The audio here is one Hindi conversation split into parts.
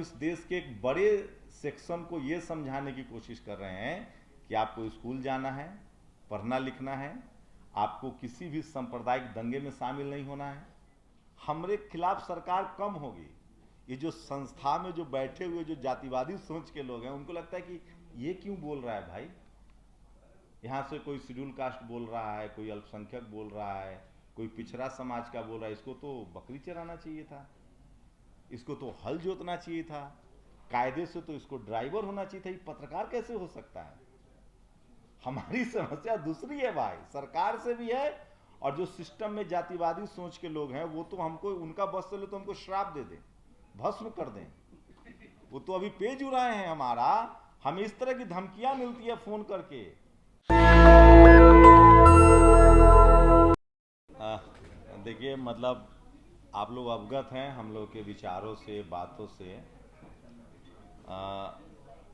इस देश के एक बड़े सेक्शन को ये समझाने की कोशिश कर रहे हैं कि आपको स्कूल जाना है, पढ़ना लिखना है, आपको किसी भी सांप्रदायिक दंगे में शामिल नहीं होना है। हमारे खिलाफ सरकार कम होगी। ये जो संस्था में जो बैठे हुए जो जातिवादी सोच के लोग हैं, उनको लगता है कि ये क्यों बोल रहा है भाई। यहाँ से कोई शेड्यूल कास्ट बोल रहा है, कोई अल्पसंख्यक बोल रहा है, कोई पिछड़ा समाज का बोल रहा है, इसको तो बकरी चराना चाहिए था, इसको तो हल जोतना चाहिए था, कायदे से तो इसको ड्राइवर होना चाहिए था। ये पत्रकार कैसे हो सकता है। हमारी समस्या दूसरी है भाई, सरकार से भी है, और जो सिस्टम में जातिवादी सोच के लोग हैं वो तो हमको, उनका बस चले तो हमको श्राप दे दें, भस्म कर दें। वो तो अभी पेज उड़ाए हैं हमारा। हमें इस तरह की धमकियां मिलती है फोन करके। देखिए, मतलब आप लोग अवगत हैं हम लोग के विचारों से, बातों से।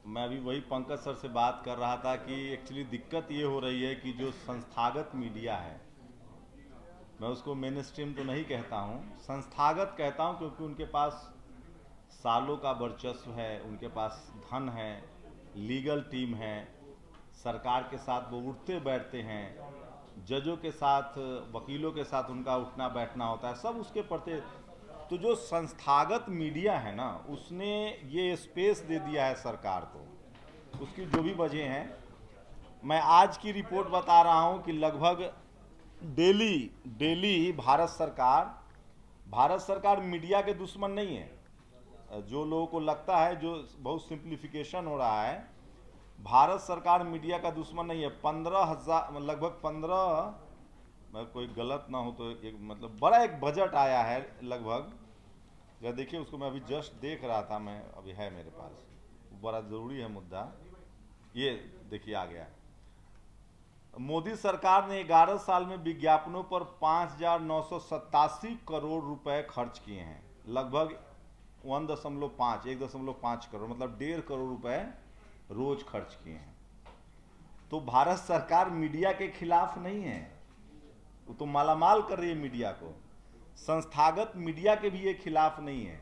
मैं अभी वही पंकज सर से बात कर रहा था कि एक्चुअली दिक्कत ये हो रही है कि जो संस्थागत मीडिया है, मैं उसको मेन स्ट्रीम तो नहीं कहता हूँ, संस्थागत कहता हूँ, क्योंकि उनके पास सालों का वर्चस्व है, उनके पास धन है, लीगल टीम है, सरकार के साथ वो उठते बैठते हैं, जजों के साथ, वकीलों के साथ उनका उठना बैठना होता है, सब उसके पड़ते। तो जो संस्थागत मीडिया है ना, उसने ये स्पेस दे दिया है सरकार को। उसकी जो भी वजह हैं, मैं आज की रिपोर्ट बता रहा हूं कि लगभग डेली डेली भारत सरकार मीडिया के दुश्मन नहीं है। जो लोगों को लगता है, जो बहुत सिंप्लीफिकेशन हो रहा है, भारत सरकार मीडिया का दुश्मन नहीं है। 15,000, लगभग 15, मैं कोई गलत ना हो तो एक, मतलब बड़ा एक बजट आया है लगभग। या देखिए, उसको मैं अभी जस्ट देख रहा था, मैं अभी है मेरे पास, बड़ा ज़रूरी है मुद्दा। ये देखिए आ गया। मोदी सरकार ने 11 साल में विज्ञापनों पर 5,987 करोड़ रुपए खर्च किए हैं। लगभग 1.5 करोड़, मतलब 1.5 करोड़ रुपए रोज खर्च किए हैं। तो भारत सरकार मीडिया के खिलाफ नहीं है, वो तो मालामाल कर रही है मीडिया को। संस्थागत मीडिया के भी ये खिलाफ नहीं है,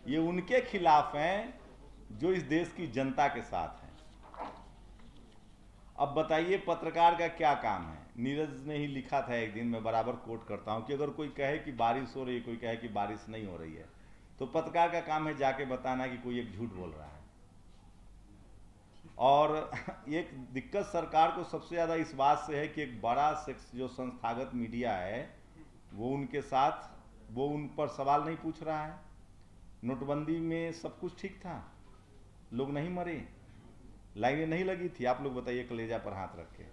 ये उनके खिलाफ हैं जो इस देश की जनता के साथ हैं। अब बताइए, पत्रकार का क्या काम है। नीरज ने ही लिखा था एक दिन, मैं बराबर कोट करता हूं, कि अगर कोई कहे कि बारिश हो रही है, कोई कहे कि बारिश नहीं हो रही है, तो पत्रकार का काम है जाके बताना कि कोई एक झूठ बोल रहा है। और एक दिक्कत सरकार को सबसे ज़्यादा इस बात से है कि एक बड़ा जो संस्थागत मीडिया है, वो उनके साथ, वो उन पर सवाल नहीं पूछ रहा है। नोटबंदी में सब कुछ ठीक था, लोग नहीं मरे, लाइनें नहीं लगी थी। आप लोग बताइए, कलेजा पर हाथ रख के।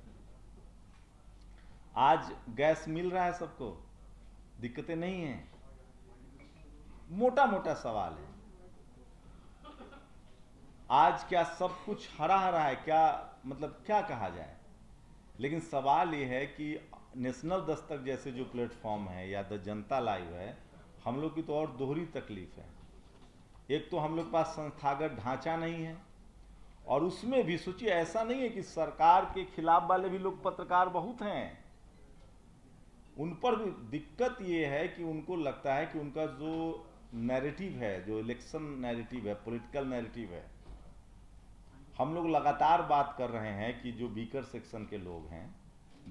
आज गैस मिल रहा है सबको, दिक्कतें नहीं हैं। मोटा मोटा सवाल है, आज क्या सब कुछ हरा हरा है क्या, मतलब क्या कहा जाए। लेकिन सवाल ये है कि नेशनल दस्तक जैसे जो प्लेटफॉर्म है, या द जनता लाइव है, हम लोग की तो और दोहरी तकलीफ है। एक तो हम लोग के पास संस्थागत ढांचा नहीं है, और उसमें भी सोचिए, ऐसा नहीं है कि सरकार के खिलाफ वाले भी लोग पत्रकार बहुत हैं, उन पर भी दिक्कत ये है कि उनको लगता है कि उनका जो नैरेटिव है, जो इलेक्शन नैरेटिव है, पॉलिटिकल नैरेटिव है, हम लोग लगातार बात कर रहे हैं कि जो वीकर सेक्शन के लोग हैं,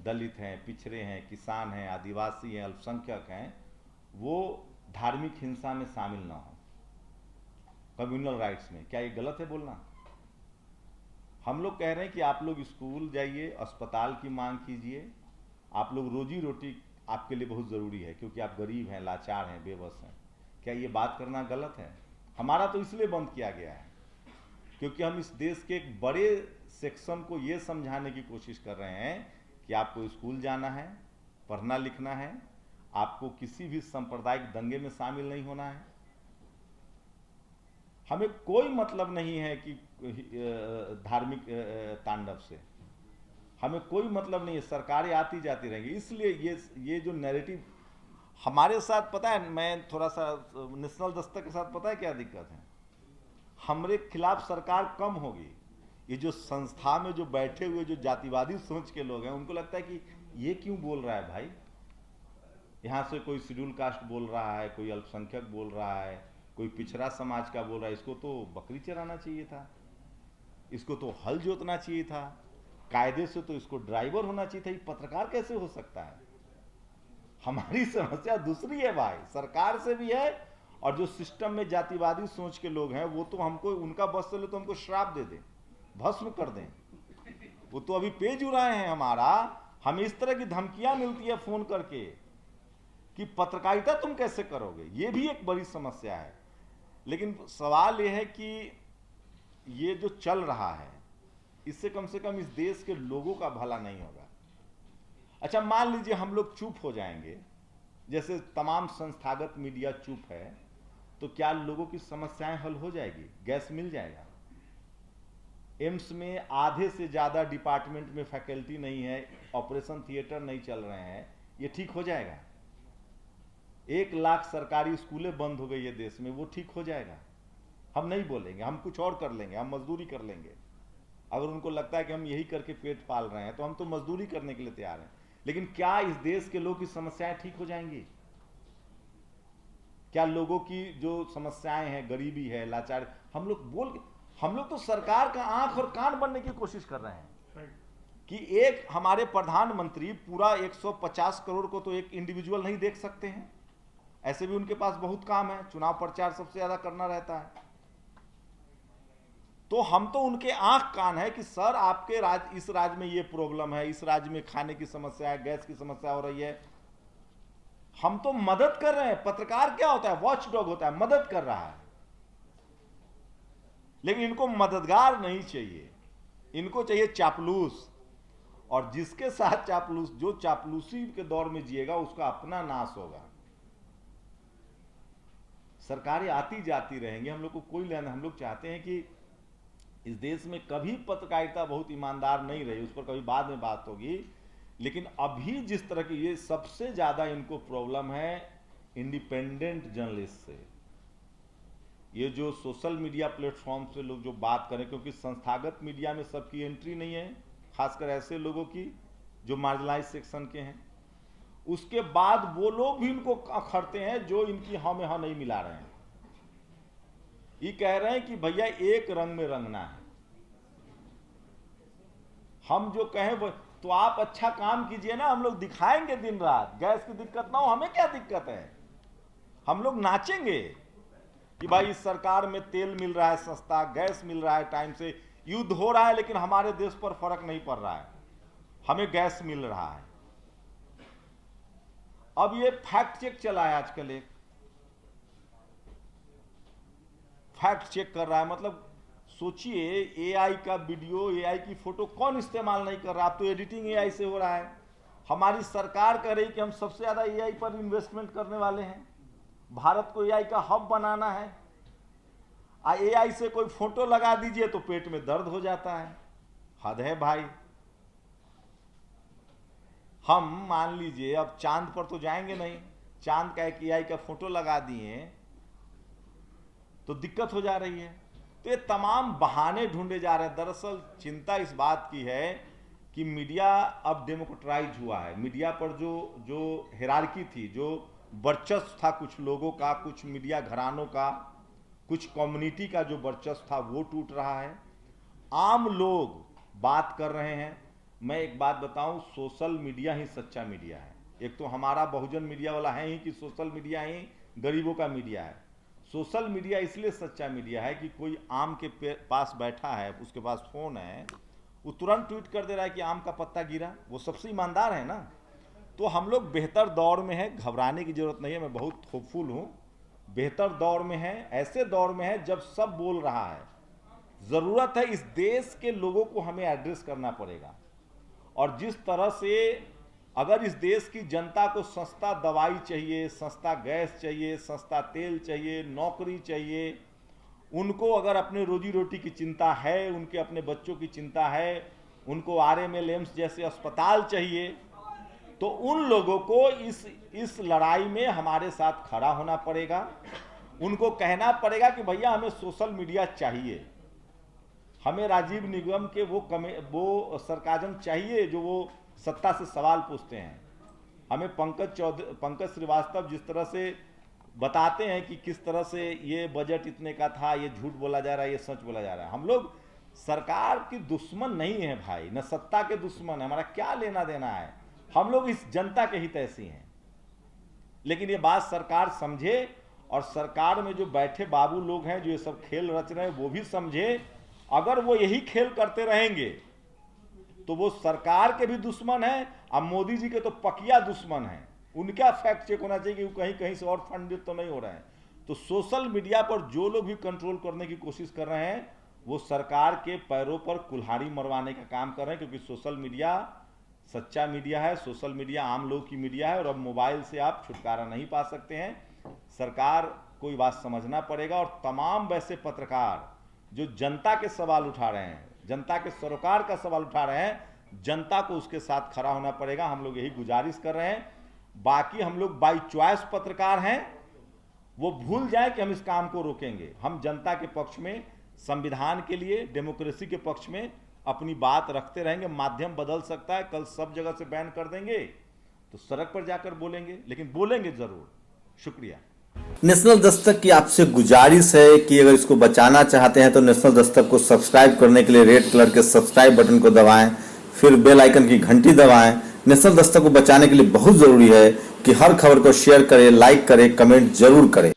दलित हैं, पिछड़े हैं, किसान हैं, आदिवासी हैं, अल्पसंख्यक हैं, वो धार्मिक हिंसा में शामिल ना हो, कम्युनल राइट्स में। क्या ये गलत है बोलना। हम लोग कह रहे हैं कि आप लोग स्कूल जाइए, अस्पताल की मांग कीजिए, आप लोग, रोजी रोटी आपके लिए बहुत ज़रूरी है, क्योंकि आप गरीब हैं, लाचार हैं, बेबस हैं। क्या ये बात करना गलत है। हमारा तो इसलिए बंद किया गया है क्योंकि हम इस देश के एक बड़े सेक्शन को ये समझाने की कोशिश कर रहे हैं कि आपको स्कूल जाना है, पढ़ना लिखना है, आपको किसी भी सांप्रदायिक दंगे में शामिल नहीं होना है। हमें कोई मतलब नहीं है कि धार्मिक तांडव से, हमें कोई मतलब नहीं है, सरकारें आती जाती रहेंगी। इसलिए ये जो नैरेटिव हमारे साथ, पता है, मैं थोड़ा सा नेशनल दस्तक के साथ, पता है क्या दिक्कत है, हमारे खिलाफ सरकार कम होगी। ये जो संस्था में जो बैठे हुए जो जातिवादी सोच के लोग हैं, उनको लगता है कि ये क्यों बोल रहा है भाई। यहाँ से कोई शेड्यूल कास्ट बोल रहा है, कोई अल्पसंख्यक बोल रहा है, कोई पिछड़ा समाज का बोल रहा है इसको तो बकरी चराना चाहिए था, इसको तो हल जोतना चाहिए था, कायदे से तो इसको ड्राइवर होना चाहिए था। ये पत्रकार कैसे हो सकता है? हमारी समस्या दूसरी है भाई, सरकार से भी है, और जो सिस्टम में जातिवादी सोच के लोग हैं वो तो हमको, उनका बस चले तो हमको श्राप दे दें, भस्म कर दें। वो तो अभी पेज उड़ाए हैं हमारा। हमें इस तरह की धमकियां मिलती है फोन करके कि पत्रकारिता तुम कैसे करोगे। ये भी एक बड़ी समस्या है। लेकिन सवाल ये है कि ये जो चल रहा है इससे कम से कम इस देश के लोगों का भला नहीं होगा। अच्छा, मान लीजिए हम लोग चुप हो जाएंगे, जैसे तमाम संस्थागत मीडिया चुप है, तो क्या लोगों की समस्याएं हल हो जाएगी? गैस मिल जाएगा? एम्स में आधे से ज़्यादा डिपार्टमेंट में फैकल्टी नहीं है, ऑपरेशन थिएटर नहीं चल रहे हैं, ये ठीक हो जाएगा? 1 लाख सरकारी स्कूलें बंद हो गई है देश में, वो ठीक हो जाएगा? हम नहीं बोलेंगे, हम कुछ और कर लेंगे, हम मजदूरी कर लेंगे। अगर उनको लगता है कि हम यही करके पेट पाल रहे हैं तो हम तो मजदूरी करने के लिए तैयार हैं। लेकिन क्या इस देश के लोगों की समस्याएं ठीक हो जाएंगी? क्या लोगों की जो समस्याएं हैं, गरीबी है, लाचार, हम लोग तो सरकार का आंख और कान बनने की कोशिश कर रहे हैं कि एक हमारे प्रधानमंत्री पूरा 150 करोड़ को तो एक इंडिविजुअल नहीं देख सकते हैं। ऐसे भी उनके पास बहुत काम है, चुनाव प्रचार सबसे ज्यादा करना रहता है। तो हम तो उनके आंख कान है कि सर आपके इस राज्य में ये प्रॉब्लम है, इस राज्य में खाने की समस्या है, गैस की समस्या हो रही है। हम तो मदद कर रहे हैं। पत्रकार क्या होता है? वॉच डॉग होता है, मदद कर रहा है। लेकिन इनको मददगार नहीं चाहिए, इनको चाहिए चापलूस। और जिसके साथ चापलूस, जो चापलूसी के दौर में जिएगा उसका अपना नाश होगा। सरकारें आती जाती रहेंगी, हम लोग को कोई लेना। हम लोग चाहते हैं कि इस देश में कभी पत्रकारिता बहुत ईमानदार नहीं रही, उस पर कभी बाद में बात होगी। लेकिन अभी जिस तरह की, ये सबसे ज्यादा इनको प्रॉब्लम है इंडिपेंडेंट जर्नलिस्ट से। ये जो सोशल मीडिया प्लेटफॉर्म से लोग जो बात करें, क्योंकि संस्थागत मीडिया में सबकी एंट्री नहीं है, खासकर ऐसे लोगों की जो मार्जिनलाइज सेक्शन के हैं। उसके बाद वो लोग भी इनको अखड़ते हैं जो इनकी हाँ में हाँ नहीं मिला रहे हैं। ये कह रहे हैं कि भैया एक रंग में रंगना है, हम जो कहें वो। तो आप अच्छा काम कीजिए ना, हम लोग दिखाएंगे दिन रात। गैस की दिक्कत ना हो, हमें क्या दिक्कत है? हम लोग नाचेंगे कि भाई इस सरकार में तेल मिल रहा है सस्ता, गैस मिल रहा है टाइम से, युद्ध हो रहा है लेकिन हमारे देश पर फर्क नहीं पड़ रहा है, हमें गैस मिल रहा है। अब ये फैक्ट चेक चला है आजकल, एक फैक्ट चेक कर रहा है। मतलब सोचिए, एआई का वीडियो, एआई की फोटो कौन इस्तेमाल नहीं कर रहा? अब तो एडिटिंग एआई से हो रहा है। हमारी सरकार कह रही कि हम सबसे ज्यादा एआई पर इन्वेस्टमेंट करने वाले हैं, भारत को एआई का हब बनाना है। एआई से कोई फोटो लगा दीजिए तो पेट में दर्द हो जाता है। हद है भाई। हम मान लीजिए अब चांद पर तो जाएंगे नहीं, चांद का एक एआई का फोटो लगा दिए तो दिक्कत हो जा रही है। तो ये तमाम बहाने ढूंढे जा रहे हैं। दरअसल चिंता इस बात की है कि मीडिया अब डेमोक्रेटाइज हुआ है। मीडिया पर जो हिरार्की थी, जो वर्चस्व था कुछ लोगों का, कुछ मीडिया घरानों का, कुछ कम्युनिटी का जो वर्चस्व था वो टूट रहा है। आम लोग बात कर रहे हैं। मैं एक बात बताऊं, सोशल मीडिया ही सच्चा मीडिया है। एक तो हमारा बहुजन मीडिया वाला है ही कि सोशल मीडिया ही गरीबों का मीडिया है। सोशल मीडिया इसलिए सच्चा मीडिया है कि कोई आम के पास बैठा है, उसके पास फोन है, वो तुरंत ट्वीट कर दे रहा है कि आम का पत्ता गिरा। वो सबसे ईमानदार है ना। तो हम लोग बेहतर दौर में है, घबराने की जरूरत नहीं है। मैं बहुत होपफुल हूँ, बेहतर दौर में है। ऐसे दौर में है जब सब बोल रहा है। जरूरत है इस देश के लोगों को हमें एड्रेस करना पड़ेगा। और जिस तरह से अगर इस देश की जनता को सस्ता दवाई चाहिए, सस्ता गैस चाहिए, सस्ता तेल चाहिए, नौकरी चाहिए, उनको अगर अपने रोजी रोटी की चिंता है, उनके अपने बच्चों की चिंता है, उनको आरएमएल एम्स जैसे अस्पताल चाहिए, तो उन लोगों को इस लड़ाई में हमारे साथ खड़ा होना पड़ेगा। उनको कहना पड़ेगा कि भैया हमें सोशल मीडिया चाहिए, हमें राजीव निगम के वो सरकाजम चाहिए जो वो सत्ता से सवाल पूछते हैं। हमें पंकज श्रीवास्तव जिस तरह से बताते हैं कि किस तरह से ये बजट इतने का था, ये झूठ बोला जा रहा है, ये सच बोला जा रहा है। हम लोग सरकार की दुश्मन नहीं है भाई, न सत्ता के दुश्मन है, हमारा क्या लेना देना है, हम लोग इस जनता के हितैषी हैं। लेकिन ये बात सरकार समझे, और सरकार में जो बैठे बाबू लोग हैं जो ये सब खेल रच रहे हैं वो भी समझे। अगर वो यही खेल करते रहेंगे तो वो सरकार के भी दुश्मन हैं, अब मोदी जी के तो पकिया दुश्मन हैं। उनका फैक्ट चेक होना चाहिए कि वो कहीं कहीं से और फंडित तो नहीं हो रहे हैं। तो सोशल मीडिया पर जो लोग भी कंट्रोल करने की कोशिश कर रहे हैं वो सरकार के पैरों पर कुल्हाड़ी मरवाने का काम कर रहे हैं, क्योंकि सोशल मीडिया सच्चा मीडिया है, सोशल मीडिया आम लोग की मीडिया है, और अब मोबाइल से आप छुटकारा नहीं पा सकते हैं। सरकार को ये बात समझना पड़ेगा, और तमाम वैसे पत्रकार जो जनता के सवाल उठा रहे हैं, जनता के सरोकार का सवाल उठा रहे हैं, जनता को उसके साथ खड़ा होना पड़ेगा। हम लोग यही गुजारिश कर रहे हैं। बाकी हम लोग बाई चॉइस पत्रकार हैं, वो भूल जाए कि हम इस काम को रोकेंगे। हम जनता के पक्ष में, संविधान के लिए, डेमोक्रेसी के पक्ष में अपनी बात रखते रहेंगे। माध्यम बदल सकता है, कल सब जगह से बैन कर देंगे तो सड़क पर जाकर बोलेंगे, लेकिन बोलेंगे जरूर। शुक्रिया। नेशनल दस्तक की आपसे गुजारिश है कि अगर इसको बचाना चाहते हैं तो नेशनल दस्तक को सब्सक्राइब करने के लिए रेड कलर के सब्सक्राइब बटन को दबाएं, फिर बेल आइकन की घंटी दबाएं। नेशनल दस्तक को बचाने के लिए बहुत जरूरी है कि हर खबर को शेयर करें, लाइक करें, कमेंट जरूर करें।